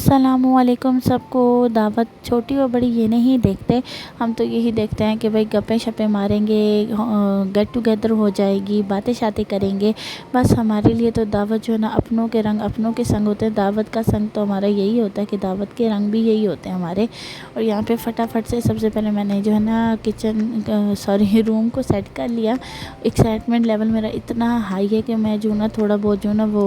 अस्सलामुअलैकुम सबको। दावत छोटी और बड़ी ये नहीं देखते, हम तो यही देखते हैं कि भाई गप्पे शप्पे मारेंगे, गेट टुगेदर हो जाएगी, बातें शातें करेंगे। बस हमारे लिए तो दावत जो है ना अपनों के रंग अपनों के संग होते हैं। दावत का संग तो हमारा यही होता है कि दावत के रंग भी यही होते हैं हमारे। और यहाँ पे फटाफट से सबसे पहले मैंने जो है ना रूम को सेट कर लिया। एक्साइटमेंट लेवल मेरा इतना हाई है कि मैं जो ना थोड़ा बहुत जो ना वो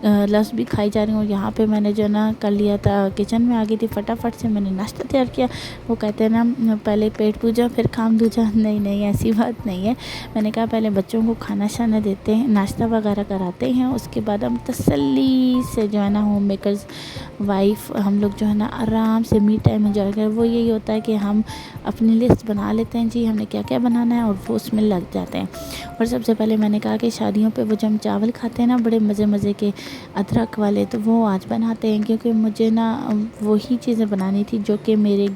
लफ्ज़ भी खाई जा रही हूँ। यहाँ पे मैंने जो ना कर लिया था, किचन में आ गई थी, फटाफट से मैंने नाश्ता तैयार किया। वो कहते हैं ना पहले पेट पूजा फिर काम दूजा, नहीं नहीं ऐसी बात नहीं है। मैंने कहा पहले बच्चों को खाना शाना देते हैं, नाश्ता वगैरह कराते हैं, उसके बाद हम तसल्ली से जो है ना होम मेकर्स वाइफ हम लोग जो है ना आराम से मी टाइम एंजॉय करें। वो यही होता है कि हम अपनी लिस्ट बना लेते हैं जी हमने क्या क्या बनाना है, और वो उसमें लग जाते हैं। और सबसे पहले मैंने कहा कि शादियों पे वो जो हम चावल खाते हैं ना बड़े मज़े मज़े के अदरक वाले, तो वो आज बनाते हैं, क्योंकि मुझे ना वही चीज़ें बनानी थी जो कि मेरे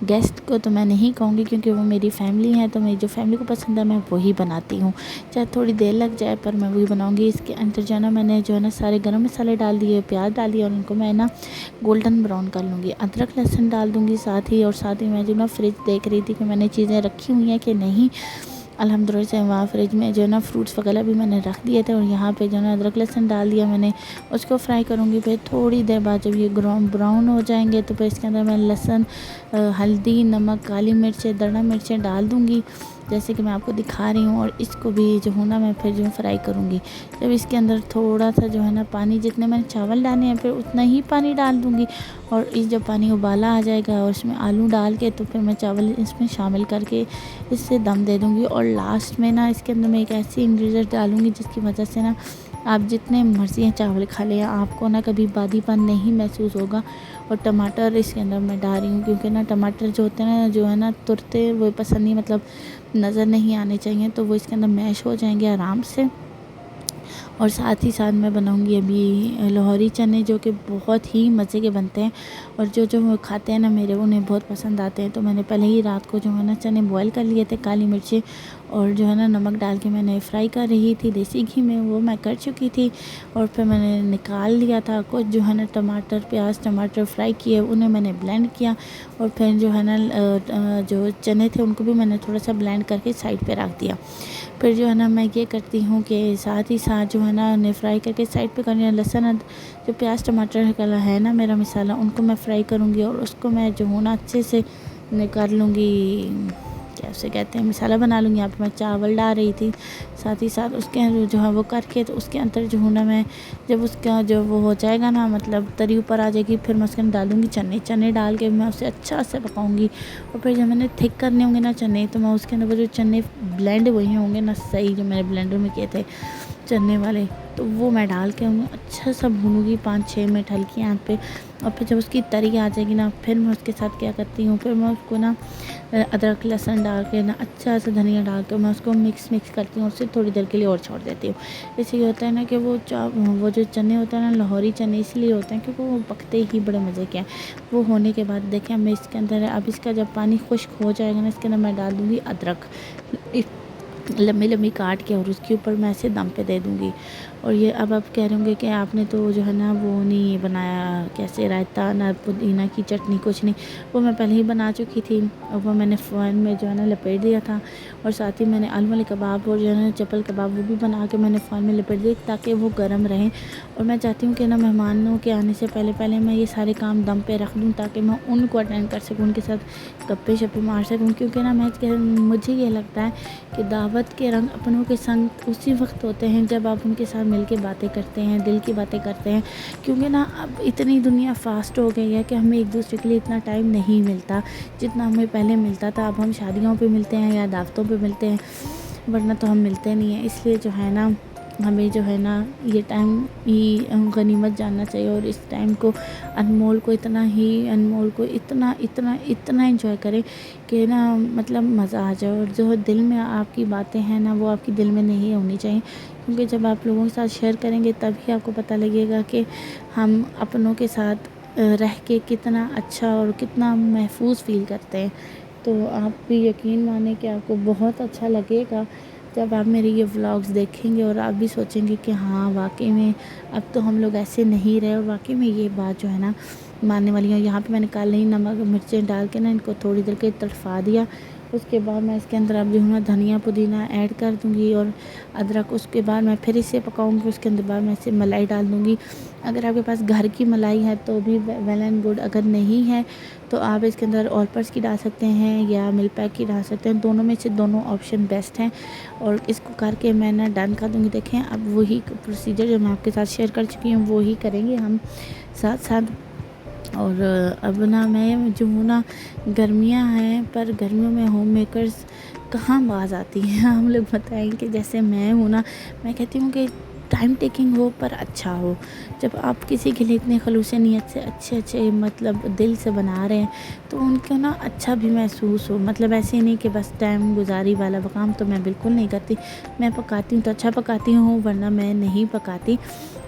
गेस्ट को तो मैं नहीं कहूँगी, क्योंकि वो मेरी फैमिली है, तो मेरी जो फैमिली को पसंद है मैं वही बनाती हूँ, चाहे थोड़ी देर लग जाए पर मैं वही बनाऊँगी। इसके अंदर जो है ना मैंने जो है ना सारे गरम मसाले डाल दिए, प्याज डाल दिया, और उनको मैं ना गोल्डन ब्राउन कर लूँगी। अदरक लहसुन डाल दूँगी साथ ही, और साथ ही मैं जो ना फ्रिज देख रही थी कि मैंने चीज़ें रखी हुई हैं कि नहीं। अल्हम्दुलिल्लाह से वहाँ फ्रिज में जो है ना फ्रूट्स वगैरह भी मैंने रख दिए थे, और यहाँ पे जो है ना अदरक लहसुन डाल दिया मैंने, उसको फ्राई करूँगी। फिर थोड़ी देर बाद जब ये ब्राउन हो जाएंगे तो फिर इसके अंदर मैं लहसुन, हल्दी, नमक, काली मिर्चें, दड़ा मिर्चें डाल दूँगी, जैसे कि मैं आपको दिखा रही हूँ। और इसको भी जो है ना मैं फिर जो फ्राई करूँगी। जब इसके अंदर थोड़ा सा जो है ना पानी, जितने मैंने चावल डाले हैं फिर उतना ही पानी डाल दूँगी, और इस जब पानी उबाला आ जाएगा और इसमें आलू डाल के तो फिर मैं चावल इसमें शामिल करके इससे दम दे दूँगी। और लास्ट में ना इसके अंदर मैं एक ऐसी इंग्रेडिएंट डालूँगी जिसकी वजह से ना आप जितने मर्ज़ी हैं चावल खा लें, आपको ना कभी बादीपन नहीं महसूस होगा। और टमाटर इसके अंदर मैं डाल रही हूँ, क्योंकि ना टमाटर जो होते हैं ना जो है ना तुरते वो पसंद नहीं, मतलब नज़र नहीं आने चाहिए, तो वो इसके अंदर मैश हो जाएंगे आराम से। और साथ ही साथ मैं बनाऊंगी अभी लाहौरी चने, जो कि बहुत ही मज़े के बनते हैं, और जो जो वो खाते हैं ना मेरे उन्हें बहुत पसंद आते हैं। तो मैंने पहले ही रात को जो है ना चने बॉयल कर लिए थे, काली मिर्ची और जो है ना नमक डाल के मैंने फ्राई कर रही थी देसी घी में, वो मैं कर चुकी थी। और फिर मैंने निकाल लिया था कुछ जो है ना प्याज टमाटर फ्राई किए, उन्हें मैंने ब्लेंड किया, और फिर जो है ना जो चने थे उनको भी मैंने थोड़ा सा ब्लेंड करके साइड पे रख दिया। फिर जो है ना मैं ये करती हूँ कि साथ ही साथ जो है ना उन्हें फ्राई करके साइड पे करनी है। लहसुन जो प्याज टमाटर का है ना मेरा मसाला, उनको मैं फ्राई करूँगी, और उसको मैं जो हूँ ना अच्छे से कर लूँगी, क्या उसे कहते हैं, मसाला बना लूँगी। यहाँ पे मैं चावल डाल रही थी, साथ ही साथ उसके अंदर जो है वो करके, तो उसके अंदर जो हूँ ना मैं जब उसका जो वो हो जाएगा ना, मतलब तरी ऊपर आ जाएगी, फिर मैं उसके अंदर डालूँगी चने डाल के मैं उसे अच्छा से पकाऊँगी। और फिर जब मैंने थिक करने होंगे ना चने, तो मैं उसके अंदर वो जो चने ब्लेंड हुए होंगे ना सही, जो मैंने ब्लेंडर में किए थे चने वाले, तो वो मैं डाल के उन्हें अच्छा सा भूनूंगी 5-6 मिनट हल्की आंच पे। और फिर जब उसकी तरी आ जाएगी ना, फिर मैं उसके साथ क्या करती हूँ, फिर मैं उसको ना अदरक लहसुन डाल के ना अच्छा सा धनिया डाल के मैं उसको मिक्स करती हूँ, उससे थोड़ी देर के लिए और छोड़ देती हूँ। इससे ये होता है ना कि वो जो चने होते हैं ना लाहौरी चने इसलिए होते हैं क्योंकि वो पकते ही बड़े मज़े के हैं। वो होने के बाद देखें मैं इसके अंदर, अब इसका जब पानी खुश्क हो जाएगा ना, इसके अंदर मैं डाल दूँगी अदरक लम्बी लम्बी काट के, और उसके ऊपर मैं ऐसे दम पे दे दूँगी। और ये अब आप कह रहे होंगे कि आपने तो जो है ना वो नहीं बनाया, कैसे रायता ना पुदीना की चटनी कुछ नहीं, वो मैं पहले ही बना चुकी थी, और वो मैंने फ़ोन में जो है ना लपेट दिया था। और साथ ही मैंने आलू वाले कबाब और जो है ना चपल कबाब वो भी बना के मैंने फ़ोन में लपेट दिए ताकि वो गर्म रहें। और मैं चाहती हूँ कि ना मेहमानों के आने से पहले पहले मैं ये सारे काम दम पे रख दूँ, ताकि मैं उनको अटेंड कर सकूँ, उनके साथ गप्पे शप्पे मार सकूँ। क्योंकि ना मुझे ये लगता है कि दावत के रंग अपनों के संग उसी वक्त होते हैं जब आप उनके साथ मिल के बातें करते हैं, दिल की बातें करते हैं। क्योंकि ना अब इतनी दुनिया फास्ट हो गई है कि हमें एक दूसरे के लिए इतना टाइम नहीं मिलता जितना हमें पहले मिलता था। अब हम शादियों पे मिलते हैं या दावतों पे मिलते हैं, वरना तो हम मिलते नहीं हैं। इसलिए जो है ना हमें जो है ना ये टाइम ही गनीमत जानना चाहिए, और इस टाइम को अनमोल को इतना ही अनमोल को इतना इतना इतना एंजॉय करें कि ना मतलब मज़ा आ जाए। और जो दिल में आपकी बातें हैं ना वो आपकी दिल में नहीं होनी चाहिए, क्योंकि जब आप लोगों के साथ शेयर करेंगे तभी आपको पता लगेगा कि हम अपनों के साथ रह के कितना अच्छा और कितना महफूज फ़ील करते हैं। तो आप भी यकीन माने कि आपको बहुत अच्छा लगेगा जब आप मेरे ये व्लॉग्स देखेंगे, और आप भी सोचेंगे कि हाँ वाकई में अब तो हम लोग ऐसे नहीं रहे, और वाकई में ये बात जो है ना मारने वाली हूँ। यहाँ पे मैंने काली नमक मिर्चें डाल के ना इनको थोड़ी देर के तड़फा दिया। उसके बाद मैं इसके अंदर अब जो है ना धनिया पुदीना ऐड कर दूँगी और अदरक। उसके बाद मैं फिर इसे पकाऊँगी। उसके अंदर बाद मैं इसे मलाई डाल दूँगी। अगर आपके पास घर की मलाई है तो भी वेल एंड गुड, अगर नहीं है तो आप इसके अंदर ऑलपर्स की डाल सकते हैं या मिल्क पैक की डाल सकते हैं। दोनों में से दोनों ऑप्शन बेस्ट हैं। और इसको करके मैं ना डन कर दूँगी। देखें, अब वही प्रोसीजर जो मैं आपके साथ शेयर कर चुकी हूँ वो ही करेंगे हम साथ साथ। और अब ना मैं जो हूँ ना, गर्मियाँ हैं पर गर्मियों में होम मेकर्स कहाँ बाज आती हैं। हम लोग बताएंगे, जैसे मैं हूँ ना, मैं कहती हूँ कि टाइम टेकिंग हो पर अच्छा हो। जब आप किसी के लिए इतने खलूस नीयत से अच्छे मतलब दिल से बना रहे हैं तो उनको ना अच्छा भी महसूस हो। मतलब ऐसे नहीं कि बस टाइम गुजारी वाला काम तो मैं बिल्कुल नहीं करती। मैं पकाती हूँ तो अच्छा पकाती हूँ, वरना मैं नहीं पकाती।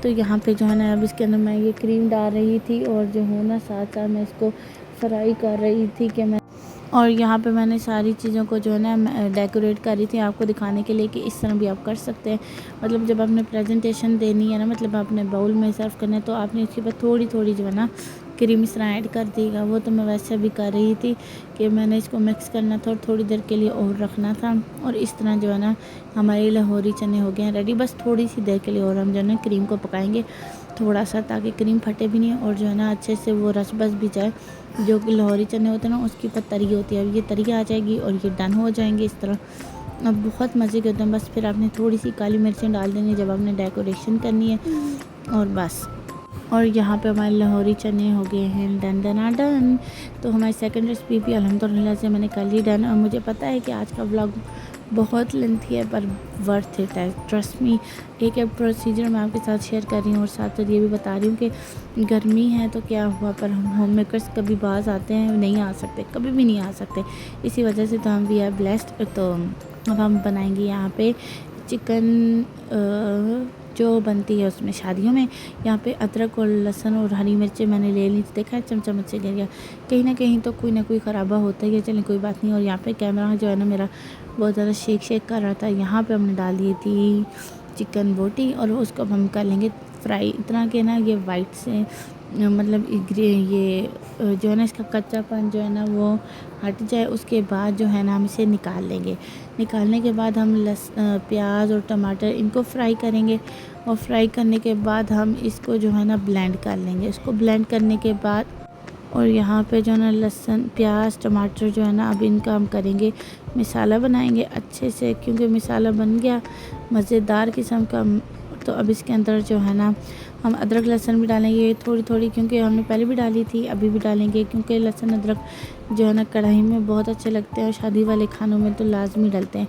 तो यहाँ पे जो है ना, अब इसके अंदर मैं ये क्रीम डाल रही थी और जो हूँ ना साथ साथ मैं इसको फ्राई कर रही थी कि मैं, और यहाँ पे मैंने सारी चीज़ों को जो है ना डेकोरेट कर रही थी आपको दिखाने के लिए कि इस तरह भी आप कर सकते हैं। मतलब जब आपने प्रेजेंटेशन देनी है ना, मतलब आपने बाउल में सर्व करना है तो आपने उसके बाद थोड़ी थोड़ी जो है ना क्रीम इस तरह ऐड कर देगा। वो तो मैं वैसे भी कर रही थी कि मैंने इसको मिक्स करना था और थोड़ी देर के लिए और रखना था। और इस तरह जो है ना हमारे लाहौरी चने हो गए हैं रेडी। बस थोड़ी सी देर के लिए और हम जो है ना क्रीम को पकाएंगे थोड़ा सा, ताकि क्रीम फटे भी नहीं और जो है ना अच्छे से वो रस बस भी जाए। जो लाहौरी चने होते हैं ना उसकी तरी होती है, अब ये तरी आ जाएगी और ये डन हो जाएंगे इस तरह। अब बहुत मज़े के होते हैं। बस फिर आपने थोड़ी सी काली मिर्चें डाल देनी जब आपने डेकोरेशन करनी है, और बस। और यहाँ पे हमारे लाहौरी चने हो गए हैं डन डना डन। तो हमारी सेकंड रेसिपी भी अल्हम्दुलिल्लाह से मैंने कर ली डन। और मुझे पता है कि आज का व्लॉग बहुत लेंथी है पर वर्थ इट है, ट्रस्ट मी। एक एक प्रोसीजर मैं आपके साथ शेयर कर रही हूँ और साथ साथ ये भी बता रही हूँ कि गर्मी है तो क्या हुआ, पर हम होम मेकर्स कभी बाज आते हैं, नहीं आ सकते, कभी भी नहीं आ सकते। इसी वजह से तो हम वी आर ब्लेस्ड। तो अब हम बनाएंगे यहाँ पे चिकन जो बनती है उसमें शादियों में। यहाँ पे अदरक और लहसुन और हरी मिर्चें मैंने ले ली। देखा है चमचा मुझसे गिर गया। कहीं ना कहीं तो कोई ना कोई ख़राबा होता ही है, चलें कोई बात नहीं। और यहाँ पे कैमरा जो है ना मेरा बहुत ज़्यादा शेक कर रहा था। यहाँ पे हमने डाल दी थी चिकन बोटी और उसको अब हम कर लेंगे फ्राई, इतना के ना ये वाइट से मतलब ये जो है ना इसका कच्चापन जो है ना वो हट जाए। उसके बाद जो है ना हम इसे निकाल लेंगे। निकालने के बाद हम प्याज और टमाटर इनको फ्राई करेंगे और फ्राई करने के बाद हम इसको जो है ना ब्लेंड कर लेंगे। इसको ब्लेंड करने के बाद और यहाँ पे जो है ना लहसुन प्याज टमाटर जो है ना अब इनका हम करेंगे मसाला बनाएंगे अच्छे से, क्योंकि मसाला बन गया मज़ेदार किस्म का। तो अब इसके अंदर जो है ना हम अदरक लहसुन भी डालेंगे थोड़ी थोड़ी, क्योंकि हमने पहले भी डाली थी अभी भी डालेंगे, क्योंकि लहसुन अदरक जो है ना कढ़ाई में बहुत अच्छे लगते हैं और शादी वाले खानों में तो लाजमी डलते हैं।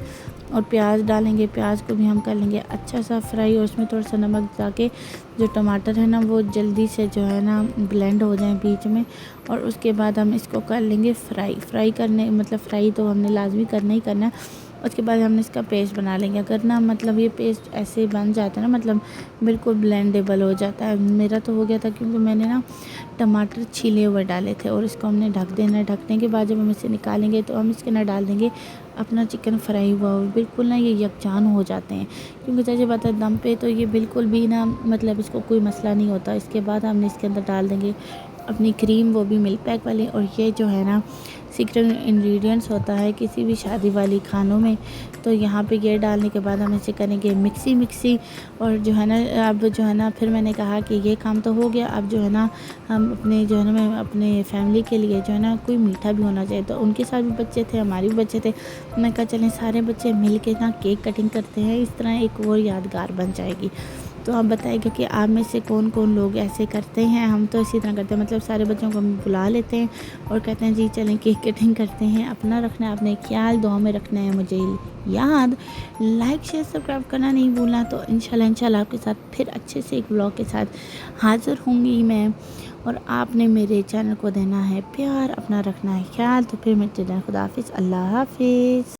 और प्याज डालेंगे, प्याज को भी हम कर लेंगे अच्छा सा फ्राई और उसमें थोड़ा सा नमक जाके जो टमाटर है ना वो जल्दी से जो है ना ब्लेंड हो जाए बीच में। और उसके बाद हम इसको कर लेंगे फ्राई करने, मतलब फ्राई तो हमने लाजमी करना ही करना है। उसके बाद हमने इसका पेस्ट बना लेंगे। अगर ना मतलब ये पेस्ट ऐसे बन जाता है ना, मतलब बिल्कुल ब्लेंडेबल हो जाता है। मेरा तो हो गया था क्योंकि मैंने ना टमाटर छीले हुए डाले थे। और इसको हमने ढक देना है। ढकने के बाद जब हम इसे निकालेंगे तो हम इसके अंदर डाल देंगे अपना चिकन फ्राई हुआ और बिल्कुल ना ये यकजान हो जाते हैं, क्योंकि जैसे बात है दम पे तो ये बिल्कुल भी ना मतलब इसको कोई मसला नहीं होता। इसके बाद हमने इसके अंदर डाल देंगे अपनी क्रीम, वो भी मिल्क पैक वाली। और ये जो है ना सीक्रेट इंग्रेडिएंट्स होता है किसी भी शादी वाली खानों में। तो यहाँ पे ये डालने के बाद हम इसे करेंगे मिक्सी। और जो है ना अब जो है ना फिर मैंने कहा कि ये काम तो हो गया, अब जो है ना हम अपने जो है ना मैं अपने फैमिली के लिए जो है ना कोई मीठा भी होना चाहिए। तो उनके साथ भी बच्चे थे, हमारे भी बच्चे थे। मैं कहा चलें सारे बच्चे मिल के ना केक कटिंग करते हैं, इस तरह एक और यादगार बन जाएगी। तो आप बताइएगा कि आप में से कौन कौन लोग ऐसे करते हैं। हम तो इसी तरह करते हैं, मतलब सारे बच्चों को हम बुला लेते हैं और कहते हैं जी चलें केक कटिंग करते हैं। अपना रखना है, अपने ख्याल दुआ में रखना है मुझे याद। लाइक शेयर सब्सक्राइब करना नहीं भूलना। तो इंशाल्लाह आपके साथ फिर अच्छे से एक व्लॉग के साथ हाज़िर होंगी मैं। और आपने मेरे चैनल को देना है प्यार, अपना रखना है ख्याल। तो फिर मिलते हैं, खुदा हाफिज़, अल्लाह हाफिज़।